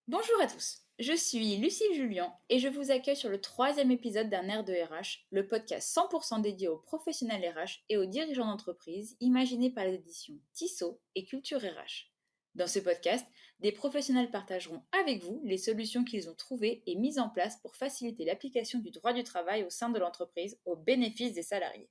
Bonjour à tous, je suis Lucie Julien et je vous accueille sur le troisième épisode d'un air de RH, le podcast 100% dédié aux professionnels RH et aux dirigeants d'entreprise, imaginé par les éditions Tissot et Culture RH. Dans ce podcast, des professionnels partageront avec vous les solutions qu'ils ont trouvées et mises en place pour faciliter l'application du droit du travail au sein de l'entreprise au bénéfice des salariés.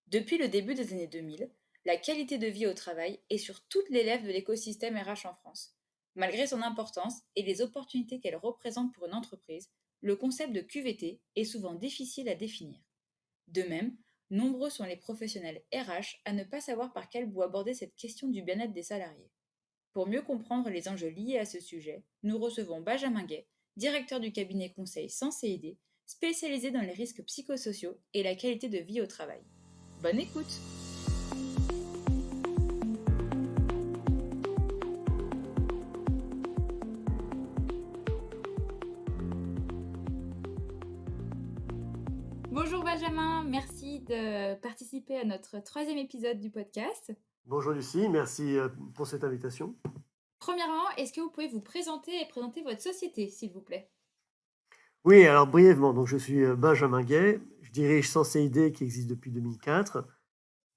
Depuis le début des années 2000, la qualité de vie au travail est sur toutes les lèvres de l'écosystème RH en France. Malgré son importance et les opportunités qu'elle représente pour une entreprise, le concept de QVT est souvent difficile à définir. De même, nombreux sont les professionnels RH à ne pas savoir par quel bout aborder cette question du bien-être des salariés. Pour mieux comprendre les enjeux liés à ce sujet, nous recevons Benjamin Gay, directeur du cabinet conseil Sens et ID, spécialisé dans les risques psychosociaux et la qualité de vie au travail. Bonne écoute! Bonjour Benjamin, merci de participer à notre troisième épisode du podcast. Bonjour Lucie, merci pour cette invitation. Premièrement, est-ce que vous pouvez vous présenter et présenter votre société, s'il vous plaît? Oui, alors brièvement, donc je suis Benjamin Gay, je dirige Sensei ID qui existe depuis 2004.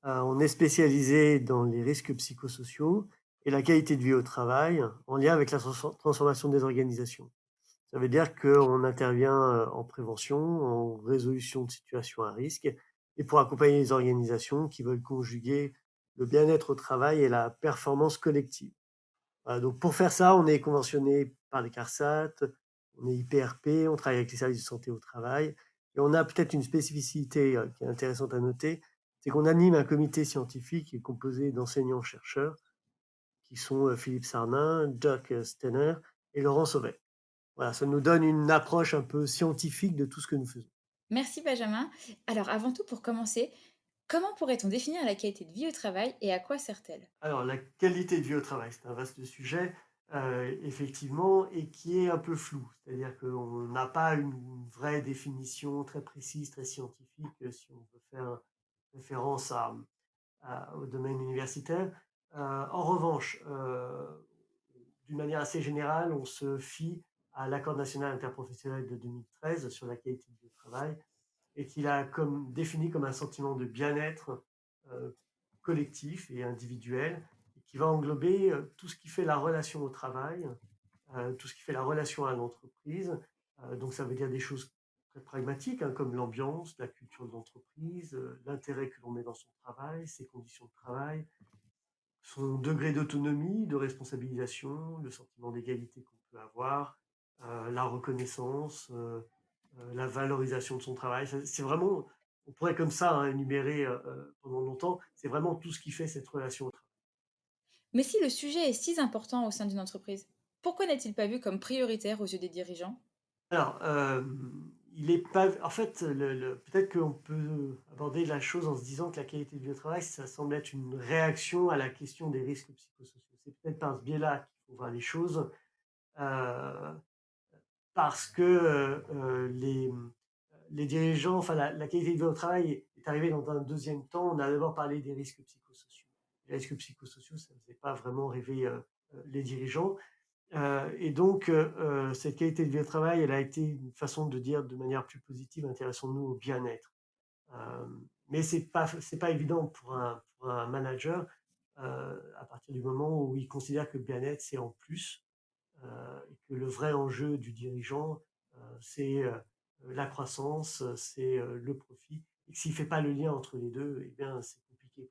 On est spécialisé dans les risques psychosociaux et la qualité de vie au travail en lien avec la transformation des organisations. Ça veut dire qu'on intervient en prévention, en résolution de situations à risque et pour accompagner les organisations qui veulent conjuguer le bien-être au travail et la performance collective. Donc pour faire ça, on est conventionné par les CARSAT, on est IPRP, on travaille avec les services de santé au travail. Et on a peut-être une spécificité qui est intéressante à noter, c'est qu'on anime un comité scientifique qui est composé d'enseignants-chercheurs qui sont Philippe Sarnin, Dirk Stenner et Laurent Sauvet. Voilà, ça nous donne une approche un peu scientifique de tout ce que nous faisons. Merci Benjamin. Alors avant tout, pour commencer, comment pourrait-on définir la qualité de vie au travail et à quoi sert-elle? Alors, la qualité de vie au travail, c'est un vaste sujet, effectivement, et qui est un peu flou. C'est-à-dire qu'on n'a pas une vraie définition très précise, très scientifique, si on veut faire référence au domaine universitaire. En revanche, d'une manière assez générale, on se fie à l'accord national interprofessionnel de 2013 sur la qualité de vie au travail, et qu'il a défini comme un sentiment de bien-être euh, collectif et individuel, et qui va englober tout ce qui fait la relation au travail, tout ce qui fait la relation à l'entreprise. Donc ça veut dire des choses très pragmatiques, hein, comme l'ambiance, la culture de l'entreprise, l'intérêt que l'on met dans son travail, ses conditions de travail, son degré d'autonomie, de responsabilisation, le sentiment d'égalité qu'on peut avoir, la reconnaissance, la valorisation de son travail. C'est vraiment, on pourrait comme ça énumérer pendant longtemps, c'est vraiment tout ce qui fait cette relation au travail. Mais si le sujet est si important au sein d'une entreprise, pourquoi n'est-il pas vu comme prioritaire aux yeux des dirigeants? Alors, il est pas, en fait, peut-être qu'on peut aborder la chose en se disant que la qualité de vie au travail, ça semble être une réaction à la question des risques psychosociaux. C'est peut-être par ce biais-là qu'il faut voir les choses. Euh, Parce que les dirigeants, enfin la qualité de vie au travail est arrivée dans un deuxième temps. On a d'abord parlé des risques psychosociaux. Les risques psychosociaux, ça ne faisait pas vraiment rêver les dirigeants. Et donc, cette qualité de vie au travail, elle a été une façon de dire de manière plus positive, intéressons-nous au bien-être. Euh, mais c'est pas évident pour un manager à partir du moment où il considère que le bien-être, c'est en plus et que le vrai enjeu du dirigeant, c'est la croissance, c'est le profit. Et que s'il ne fait pas le lien entre les deux, eh bien, c'est compliqué.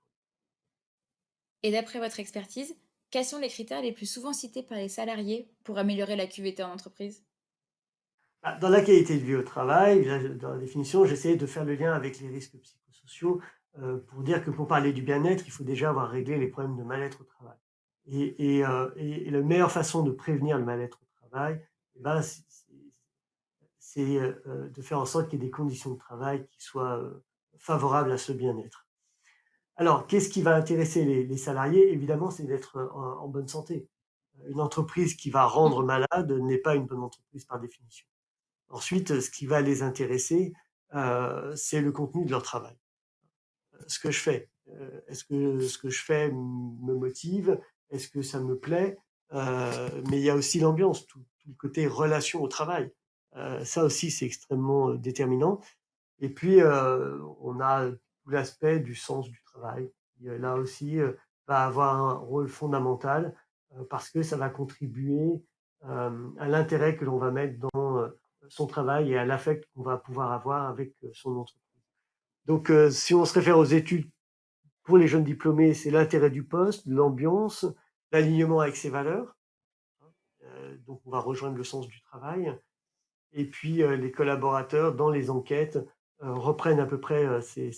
Et d'après votre expertise, quels sont les critères les plus souvent cités par les salariés pour améliorer la QVT en entreprise? Dans la qualité de vie au travail, dans la définition, j'essaie de faire le lien avec les risques psychosociaux pour dire que pour parler du bien-être, il faut déjà avoir réglé les problèmes de mal-être au travail. Et la meilleure façon de prévenir le mal-être au travail, eh ben, c'est de faire en sorte qu'il y ait des conditions de travail qui soient favorables à ce bien-être. Alors, qu'est-ce qui va intéresser les salariés? Évidemment, c'est d'être en bonne santé. Une entreprise qui va rendre malade n'est pas une bonne entreprise par définition. Ensuite, ce qui va les intéresser, c'est le contenu de leur travail. Ce que je fais. Est-ce que ce que je fais me motive? Est-ce que ça me plaît? Mais il y a aussi l'ambiance, tout le côté relation au travail. Ça aussi, c'est extrêmement, déterminant. Et puis, on a tout l'aspect du sens du travail qui, là aussi, va avoir un rôle fondamental, parce que ça va contribuer, à l'intérêt que l'on va mettre dans, son travail et à l'affect qu'on va pouvoir avoir avec, son entreprise. Donc, si on se réfère aux études pour les jeunes diplômés, c'est l'intérêt du poste, l'ambiance, l'alignement avec ses valeurs, hein, donc on va rejoindre le sens du travail. Et puis, les collaborateurs dans les enquêtes, reprennent à peu près, ces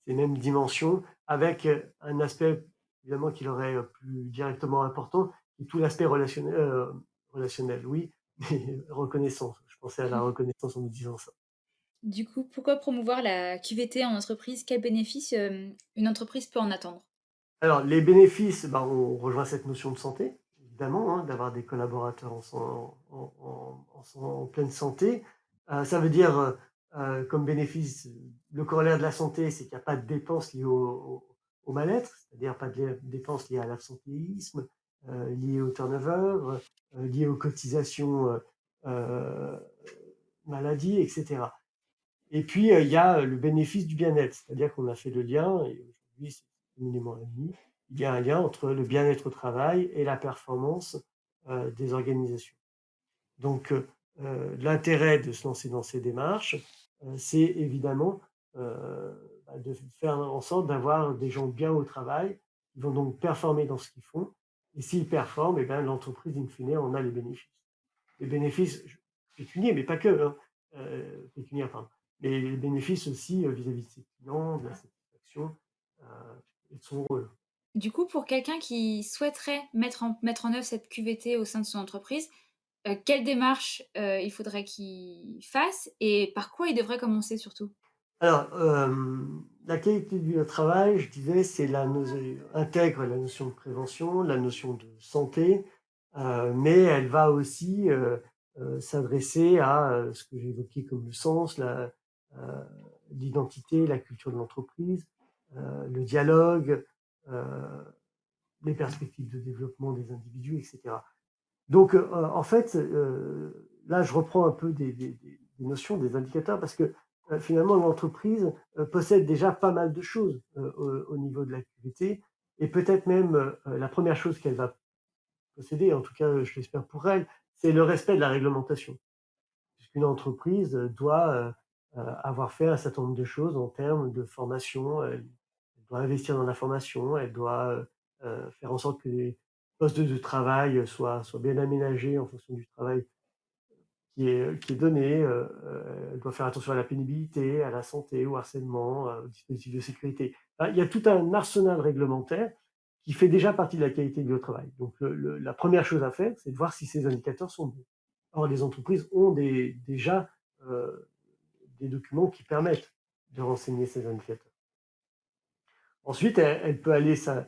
mêmes dimensions avec, un aspect évidemment qui leur est, plus directement important, et tout l'aspect relationnel, oui, mais reconnaissance. Je pensais à la reconnaissance en me disant ça. Du coup, pourquoi promouvoir la QVT en entreprise? Quels bénéfices, une entreprise peut en attendre? Alors les bénéfices, bah, on rejoint cette notion de santé, évidemment, hein, d'avoir des collaborateurs en pleine santé. Ça veut dire, comme bénéfice, le corollaire de la santé, c'est qu'il y a pas de dépenses liées au mal-être, c'est-à-dire pas de dépenses liées à l'absentéisme, liées au turnover, liées aux cotisations, heu, maladie et cetera. Et puis, il y a, le bénéfice du bien-être, c'est-à-dire qu'on a fait le lien et aujourd'hui c'est communément admis, il y a un lien entre le bien-être au travail et la performance, des organisations. Donc, l'intérêt de se lancer dans ces démarches, c'est évidemment, de faire en sorte d'avoir des gens bien au travail, qui vont donc performer dans ce qu'ils font, et s'ils performent et bien l'entreprise in fine en a les bénéfices. Les bénéfices pécuniaires, mais pas que, hein, pécuniaires, pardon, mais les bénéfices aussi, vis-à-vis de ses clients, de la satisfaction, heu, et de son rôle. Du coup, pour quelqu'un qui souhaiterait mettre en œuvre cette QVT au sein de son entreprise, quelle démarche, il faudrait qu'il fasse et par quoi il devrait commencer surtout? Alors, la qualité du travail, je disais, c'est intègre la notion de prévention, la notion de santé, mais elle va aussi, s'adresser à, ce que j'ai évoqué comme le sens, heu, l'identité, la culture de l'entreprise, le dialogue, heu, les perspectives de développement des individus et cetera. Donc, en fait, là, je reprends un peu des notions, des indicateurs parce que, finalement, l'entreprise, possède déjà pas mal de choses, au niveau de l'activité, et peut-être même, la première chose qu'elle va posséder, en tout cas, je l'espère pour elle, c'est le respect de la réglementation. Puisqu'une entreprise, doit, avoir fait un certain nombre de choses en termes de formation, elle doit investir dans la formation, elle doit, faire en sorte que les postes de travail soient bien aménagés en fonction du travail qui est donné, elle doit faire attention à la pénibilité, à la santé, au harcèlement, aux dispositifs de sécurité. Enfin, il y a tout un arsenal réglementaire qui fait déjà partie de la qualité de vie au travail. Donc la première chose à faire, c'est de voir si ces indicateurs sont bons. Or les entreprises ont déjà, des documents qui permettent de renseigner ces indicateurs. Ensuite, elle peut aller heu,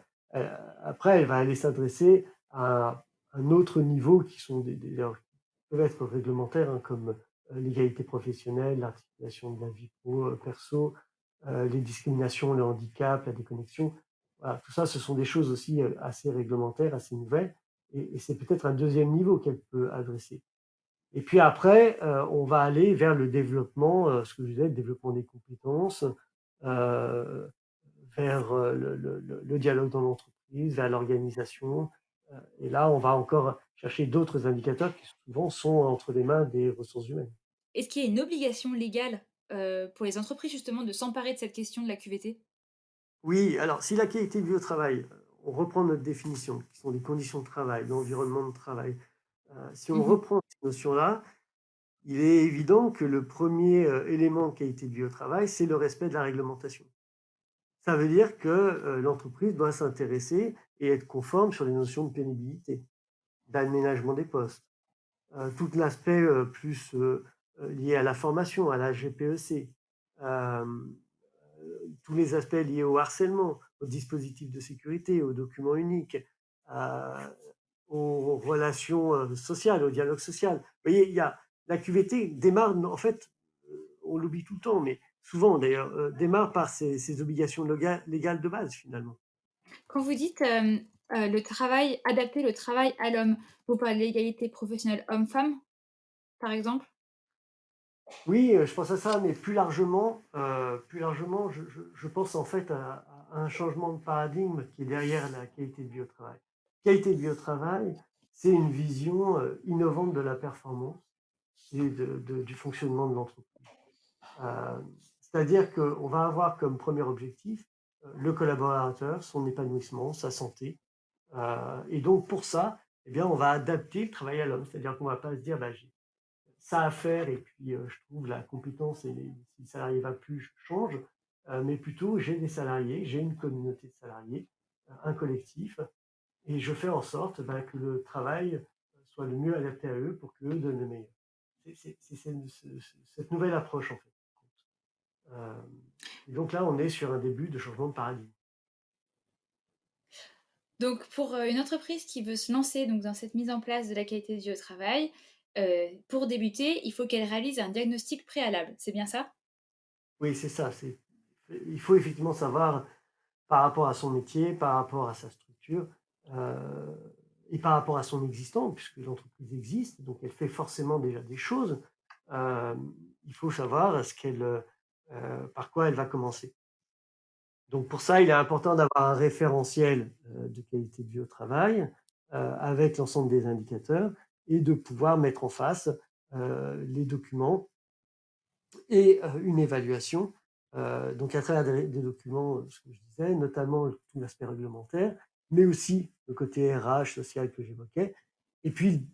après elle va aller s'adresser à un autre niveau qui sont des alors, qui peuvent être réglementaires, hein, comme, l'égalité professionnelle, l'articulation de la vie pro, perso, les discriminations, le handicap, la déconnexion. Voilà, tout ça, ce sont des choses aussi, assez réglementaires, assez nouvelles, et c'est peut-être un deuxième niveau qu'elle peut adresser. Et puis après, on va aller vers le développement, ce que je disais, le développement des compétences, heu, vers, le dialogue dans l'entreprise, vers l'organisation, et là, on va encore chercher d'autres indicateurs qui souvent sont entre les mains des ressources humaines. Est-ce qu'il y a une obligation légale, pour les entreprises justement de s'emparer de cette question de la QVT? Oui, alors si la qualité de vie au travail, on reprend notre définition, qui sont les conditions de travail, l'environnement de travail, si on Mmh. reprend cette notion-là, il est évident que le premier élément de qualité de vie au travail, c'est le respect de la réglementation. Ça veut dire que, l'entreprise doit s'intéresser et être conforme sur les notions de pénibilité, d'aménagement des postes, tout l'aspect, plus, lié à la formation, à la GPEC, tous les aspects liés au harcèlement, aux dispositifs de sécurité, aux documents uniques, heu, aux relations, sociales, au dialogue social. Vous voyez, il y a la QVT démarre en fait, on l'oublie tout le temps, mais souvent d'ailleurs, démarre par ses obligations légales de base finalement. Quand vous dites, adapter le travail à l'homme. Vous parlez de l'égalité professionnelle homme-femme, par exemple? Oui, je pense à ça, mais plus largement, je pense en fait à un changement de paradigme qui est derrière la qualité de vie au travail. Qualité de vie au travail, c'est une vision, innovante de la performance et du fonctionnement de l'entreprise. C'est-à-dire qu'on va avoir comme premier objectif, le collaborateur, son épanouissement, sa santé, et donc pour ça, eh bien, on va adapter le travail à l'homme. C'est-à-dire qu'on va pas se dire: «Bah, j'ai ça à faire et puis, je trouve la compétence et si le salarié va plus, je change», mais plutôt j'ai des salariés, j'ai une communauté de salariés, un collectif et je fais en sorte, bah, que le travail, soit le mieux adapté à eux pour qu'eux donnent le meilleur. C'est cette nouvelle approche, en fait, qui compte. Et donc là, on est sur un début de changement de paradigme. Donc pour, une entreprise qui veut se lancer donc dans cette mise en place de la qualité de vie au travail, pour débuter, il faut qu'elle réalise un diagnostic préalable, c'est bien ça? Oui, c'est ça, il faut effectivement savoir par rapport à son métier, par rapport à sa structure, heu et par rapport à son existant, puisque l'entreprise existe, donc elle fait forcément déjà des choses. Il faut savoir par quoi elle va commencer. Donc pour ça, il est important d'avoir un référentiel, de qualité de vie au travail, avec l'ensemble des indicateurs et de pouvoir mettre en face, les documents et une évaluation, donc à travers des documents, ce que je disais, notamment tout l'aspect réglementaire, mais aussi le côté RH, social que j'évoquais et puis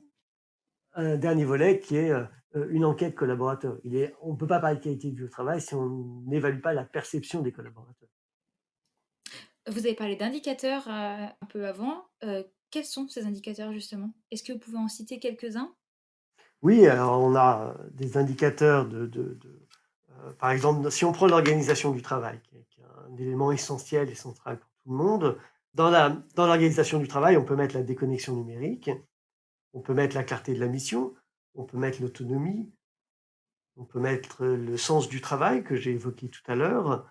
un dernier volet qui est, une enquête collaborateur. On ne peut pas parler de qualité de vie au travail si on n'évalue pas la perception des collaborateurs. Vous avez parlé d'indicateurs, un peu avant, quels sont ces indicateurs justement? Est-ce que vous pouvez en citer quelques-uns? Oui, alors on a, des indicateurs par exemple, si on prend l'organisation du travail, qui est un élément essentiel et central pour tout le monde, dans l'organisation du travail, on peut mettre la déconnexion numérique, on peut mettre la clarté de la mission, on peut mettre l'autonomie, on peut mettre le sens du travail que j'ai évoqué tout à l'heure.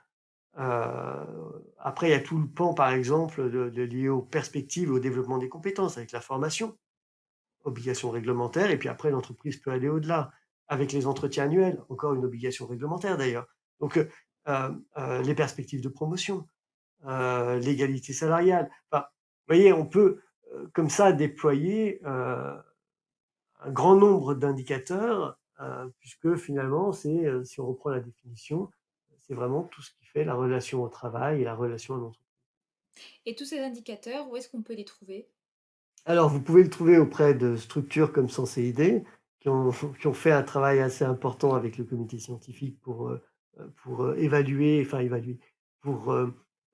Après, il y a tout le pan, par exemple, lié aux perspectives et au développement des compétences avec la formation, obligation réglementaire, et puis après, l'entreprise peut aller au-delà avec les entretiens annuels, encore une obligation réglementaire d'ailleurs. Donc, les perspectives de promotion, l'égalité salariale. Enfin, vous voyez, on peut comme ça déployer un grand nombre d'indicateurs, puisque finalement, si on reprend la définition, c'est vraiment tout ce qui fait la relation au travail et la relation à l'entreprise. Et tous ces indicateurs, où est-ce qu'on peut les trouver? Alors, vous pouvez le trouver auprès de structures comme Sensei qui ont qui ont fait un travail assez important avec le comité scientifique pour évaluer, pour,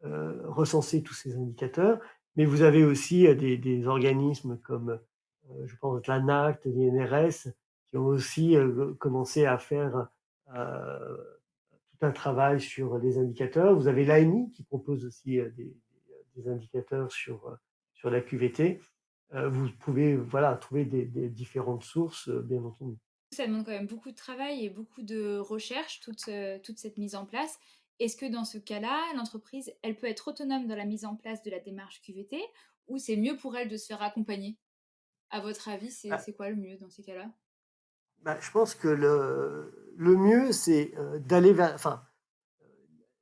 recenser tous ces indicateurs. Mais vous avez aussi, des organismes comme, je pense l'ANACT, l'INRS, qui ont aussi, commencé à faire, tout un travail sur les indicateurs. Vous avez l'ANI qui propose aussi, des indicateurs sur la QVT. Vous pouvez, voilà, trouver des différentes sources, bien entendu. Ça demande quand même beaucoup de travail et beaucoup de recherche, toute cette mise en place. Est-ce que dans ce cas-là, l'entreprise, elle peut être autonome dans la mise en place de la démarche QVT ou c'est mieux pour elle de se faire accompagner? À votre avis, Bah c'est quoi le mieux dans ces cas-là? je pense que le mieux, c'est, d'aller vers enfin,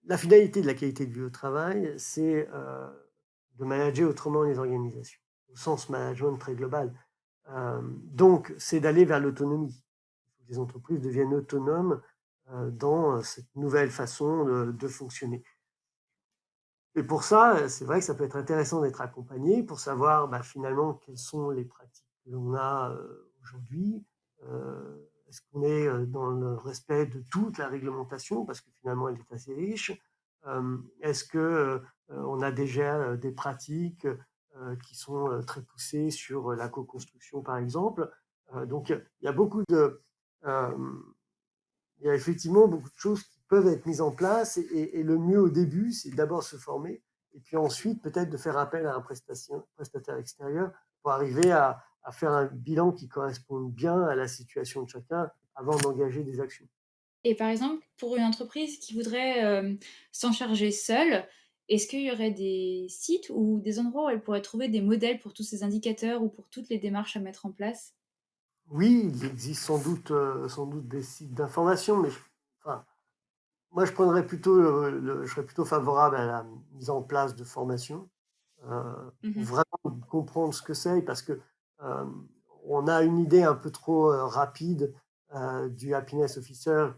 la finalité de la qualité de vie au travail, c'est, de manager autrement les organisations, au sens management très global. Donc c'est d'aller vers l'autonomie. Il faut que les entreprises deviennent autonomes, dans, cette nouvelle façon de fonctionner. Et pour ça, c'est vrai que ça peut être intéressant d'être accompagné pour savoir, bah, finalement, quelles sont les pratiques que l'on a, aujourd'hui. Est-ce qu'on est, dans le respect de toute la réglementation? Parce que finalement, elle est assez riche. Est-ce que, on a déjà, des pratiques, qui sont, très poussées sur, la coconstruction, par exemple? Donc, il y a beaucoup de, hem il y a effectivement beaucoup de choses qui peuvent être mises en place et le mieux au début, c'est d'abord se former et puis ensuite peut-être de faire appel à un prestataire extérieur pour arriver à faire un bilan qui corresponde bien à la situation de chacun avant d'engager des actions. Et par exemple, pour une entreprise qui voudrait, s'en charger seule, Est-ce qu'il y aurait des sites ou des endroits où elle pourrait trouver des modèles pour tous ces indicateurs ou pour toutes les démarches à mettre en place? Oui, il existe sans doute des sites d'information, mais enfin, moi je prendrais plutôt je serais plutôt favorable à la mise en place de formations, pour Mmh. vraiment comprendre ce que c'est, parce que on a une idée un peu trop rapide du happiness officer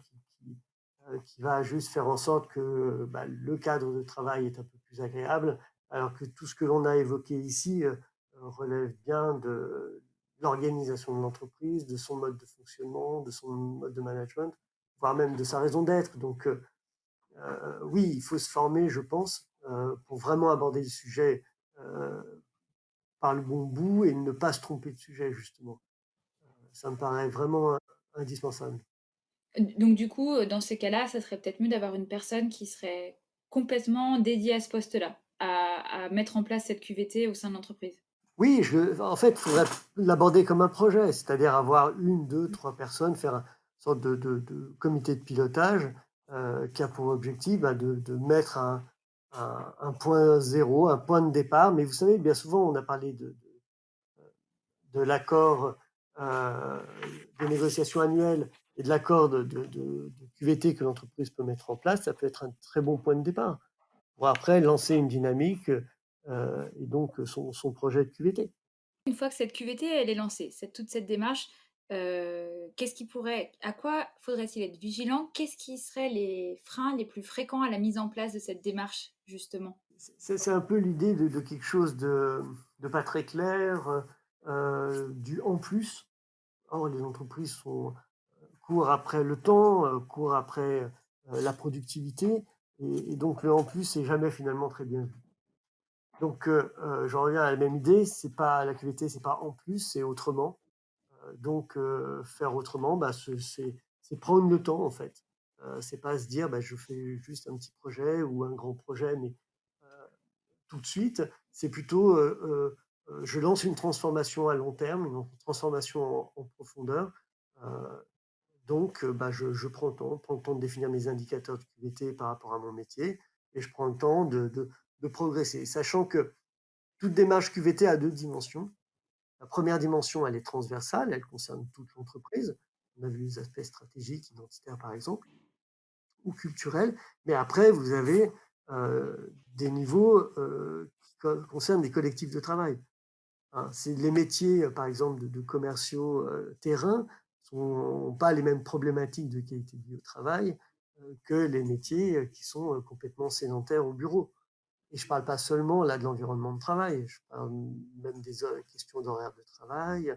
qui va juste faire en sorte que bah, le cadre de travail est un peu plus agréable, alors que tout ce que l'on a évoqué ici relève bien de l'organisation de l'entreprise, de son mode de fonctionnement, de son mode de management, voire même de sa raison d'être. Donc oui, il faut se former, je pense, pour vraiment aborder le sujet euh, par le bon bout et ne pas se tromper de sujet, justement. Ça me paraît vraiment indispensable. Donc du coup, dans ces cas-là, ça serait peut-être mieux d'avoir une personne qui serait complètement dédiée à ce poste-là, à mettre en place cette QVT au sein de l'entreprise? Oui, en fait, il faudrait l'aborder comme un projet, c'est-à-dire avoir une, deux, trois personnes, faire une sorte de comité de pilotage qui a pour objectif bah, de mettre un point zéro, un point de départ. Mais vous savez, bien souvent, on a parlé de l'accord euh, de négociation annuelle et de l'accord de QVT que l'entreprise peut mettre en place. Ça peut être un très bon point de départ pour après lancer une dynamique et donc son projet de QVT. Une fois que cette QVT, elle est lancée, toute cette démarche, qu'est-ce qui pourrait à quoi faudrait-il être vigilant? Qu'est-ce qui seraient les freins les plus fréquents à la mise en place de cette démarche, justement? C'est un peu l'idée de quelque chose de pas très clair, du en plus. Or, les entreprises courent après le temps, courent après la productivité, et donc le en plus, c'est jamais finalement très bien vu. Donc, j'en reviens à la même idée, c'est pas la qualité, c'est pas en plus, c'est autrement. Donc, faire autrement, bah, c'est prendre le temps en fait. C'est pas se dire, bah, je fais juste un petit projet ou un grand projet, mais tout de suite. C'est plutôt, je lance une transformation à long terme, une transformation en profondeur. Euh, donc, bah, je prends le temps de définir mes indicateurs de QVT par rapport à mon métier, et je prends le temps de progresser, sachant que toute démarche QVT a deux dimensions. La première dimension, elle est transversale, elle concerne toute l'entreprise. On a vu les aspects stratégiques, identitaires par exemple, ou culturels. Mais après, vous avez des niveaux qui concernent des collectifs de travail. Hein. C'est les métiers, par exemple, de commerciaux terrain n'ont pas les mêmes problématiques de qualité de vie au travail que les métiers qui sont complètement sédentaires au bureau. Et je ne parle pas seulement là de l'environnement de travail, je parle même des questions d'horaire de travail,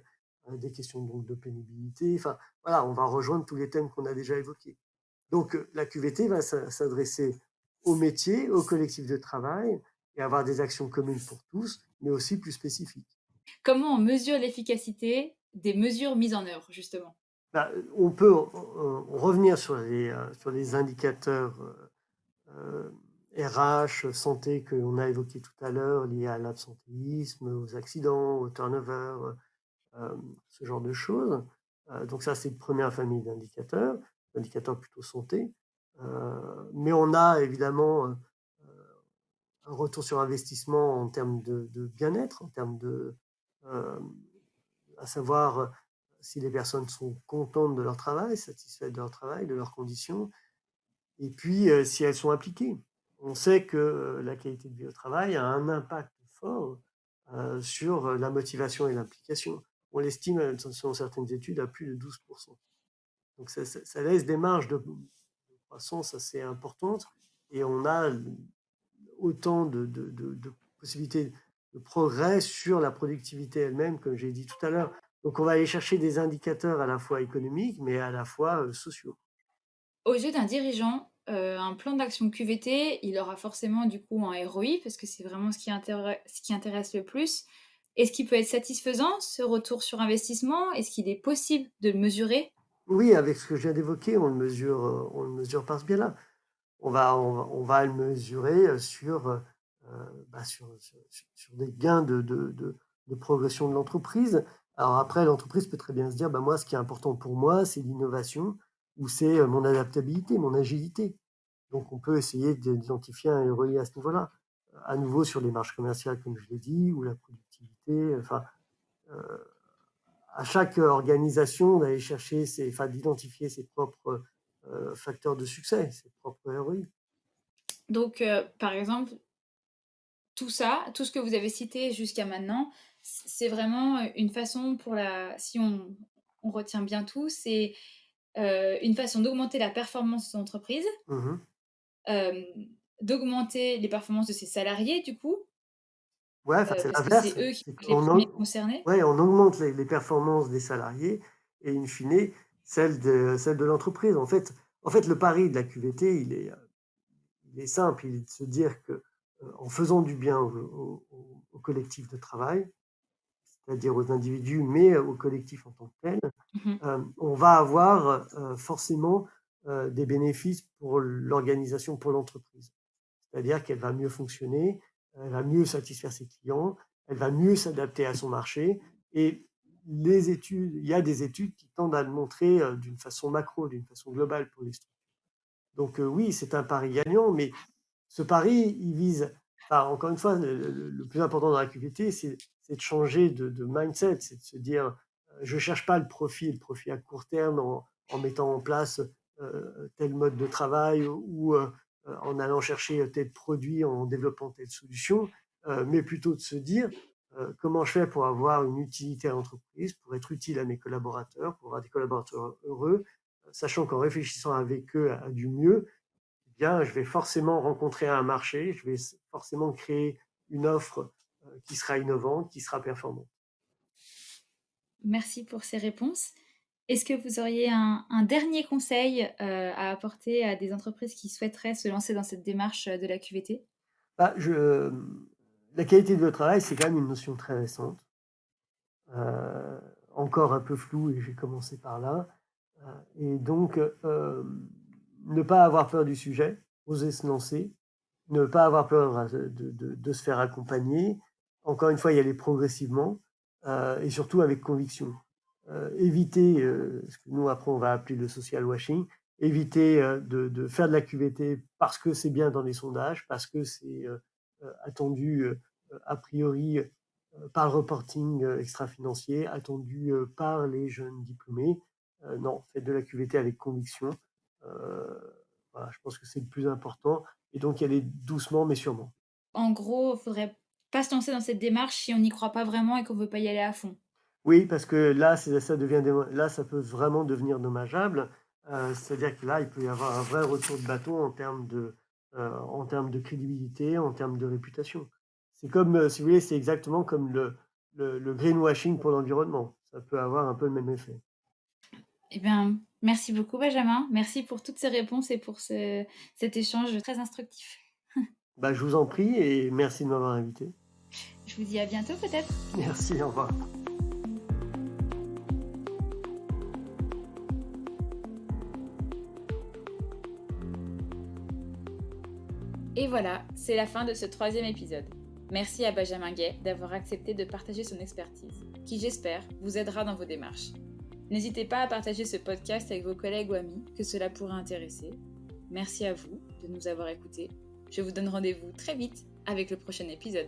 des questions donc de pénibilité. Enfin, voilà, on va rejoindre tous les thèmes qu'on a déjà évoqués. Donc, la QVT va s'adresser aux métiers, aux collectifs de travail et avoir des actions communes pour tous, mais aussi plus spécifiques. Comment on mesure l'efficacité des mesures mises en œuvre, justement? Bah, on peut revenir sur les indicateurs RH, santé que l'on a évoqués tout à l'heure, liés à l'absentéisme, aux accidents, au turnover, euh, ce genre de choses. Donc ça, c'est une première famille d'indicateurs plutôt santé. Mais on a évidemment un retour sur investissement en termes de bien-être, en termes euh, à savoir si les personnes sont contentes de leur travail, satisfaites de leur travail, de leurs conditions, et puis si elles sont appliquées. On sait que la qualité de vie au travail a un impact fort sur la motivation et l'implication. On l'estime, selon certaines études, à plus de 12%. Donc ça laisse des marges de croissance assez importantes, et on a autant de possibilités de progrès sur la productivité elle-même, comme j'ai dit tout à l'heure. Donc on va aller chercher des indicateurs à la fois économiques, mais à la fois sociaux. Aux yeux d'un dirigeant, un plan d'action QVT, il aura forcément du coup un ROI parce que c'est vraiment ce qui intéresse le plus. Est-ce qu'il peut être satisfaisant, ce retour sur investissement? Est-ce qu'il est possible de le mesurer? Oui, avec ce que je viens d'évoquer, on le mesure par ce biais-là. On va le mesurer sur des gains de progression de l'entreprise. Alors après, l'entreprise peut très bien se dire, bah, moi, ce qui est important pour moi, c'est l'innovation, ou c'est mon adaptabilité, mon agilité. Donc on peut essayer d'identifier un ROI à ce niveau-là. à nouveau sur les marges commerciales, comme je l'ai dit, ou la productivité. Enfin, à chaque organisation d'aller chercher, d'identifier ses propres facteurs de succès, ses propres ROI. Donc, par exemple, tout ça, tout ce que vous avez cité jusqu'à maintenant, c'est vraiment une façon si on retient bien tout, c'est une façon d'augmenter la performance de son entreprise, Mhm. hem, d'augmenter les performances de ses salariés du coup, Ouais, enfin, c'est parce que c'est l'inverse. eux qui C'est vont être les qu'on premiers concernés. ouais, on augmente les performances des salariés et in fine, celles de l'entreprise. En fait, le pari de la QVT, il est simple. Il est de se dire que en faisant du bien au collectif de travail, c'est-à-dire aux individus, mais au collectif en tant que tel, Mmh. on va avoir forcément des bénéfices pour l'organisation, pour l'entreprise. C'est-à-dire qu'elle va mieux fonctionner, elle va mieux satisfaire ses clients, elle va mieux s'adapter à son marché. Et il y a des études qui tendent à le montrer d'une façon macro, d'une façon globale pour les structures. Donc oui, c'est un pari gagnant, mais ce pari, il vise, enfin, encore une fois, le plus important dans la QVT, c'est de changer de mindset, c'est de se dire, je ne cherche pas le profit à court terme en mettant en place tel mode de travail ou en allant chercher tel produit, en développant telle solution, mais plutôt de se dire, comment je fais pour avoir une utilité à l'entreprise, pour être utile à mes collaborateurs, pour avoir des collaborateurs heureux, sachant qu'en réfléchissant avec eux à du mieux, bien, je vais forcément rencontrer un marché, je vais forcément créer une offre qui sera innovante, qui sera performante. Merci pour ces réponses. Est-ce que vous auriez un dernier conseil, à apporter à des entreprises qui souhaiteraient se lancer dans cette démarche, de la QVT? Bah, la qualité de vie au travail, c'est quand même une notion très récente, encore un peu floue, et j'ai commencé par là. Et donc, ne pas avoir peur du sujet, oser se lancer, ne pas avoir peur de se faire accompagner. Encore une fois, y aller progressivement et surtout avec conviction. Éviter ce que nous, après, on va appeler le social washing, éviter de faire de la QVT parce que c'est bien dans les sondages, parce que c'est attendu a priori par le reporting extra-financier, attendu par les jeunes diplômés. Non, faites de la QVT avec conviction. Euh, voilà, je pense que c'est le plus important. Et donc, y aller doucement, mais sûrement. En gros, il faudrait pas se lancer dans cette démarche si on n'y croit pas vraiment et qu'on veut pas y aller à fond. Oui, parce que là, là, ça peut vraiment devenir dommageable. C'est-à-dire que là, il peut y avoir un vrai retour de bâton en termes de crédibilité, en termes de réputation. C'est comme, si vous voulez, c'est exactement comme le greenwashing pour l'environnement. Ça peut avoir un peu le même effet. Eh bien, merci beaucoup Benjamin. Merci pour toutes ces réponses et pour cet échange très instructif. Bah, je vous en prie et merci de m'avoir invité. Je vous dis à bientôt peut-être. Merci, au revoir. Et voilà, c'est la fin de ce 3e épisode. Merci à Benjamin Gay d'avoir accepté de partager son expertise, qui j'espère vous aidera dans vos démarches. N'hésitez pas à partager ce podcast avec vos collègues ou amis que cela pourrait intéresser. Merci à vous de nous avoir écoutés. Je vous donne rendez-vous très vite avec le prochain épisode.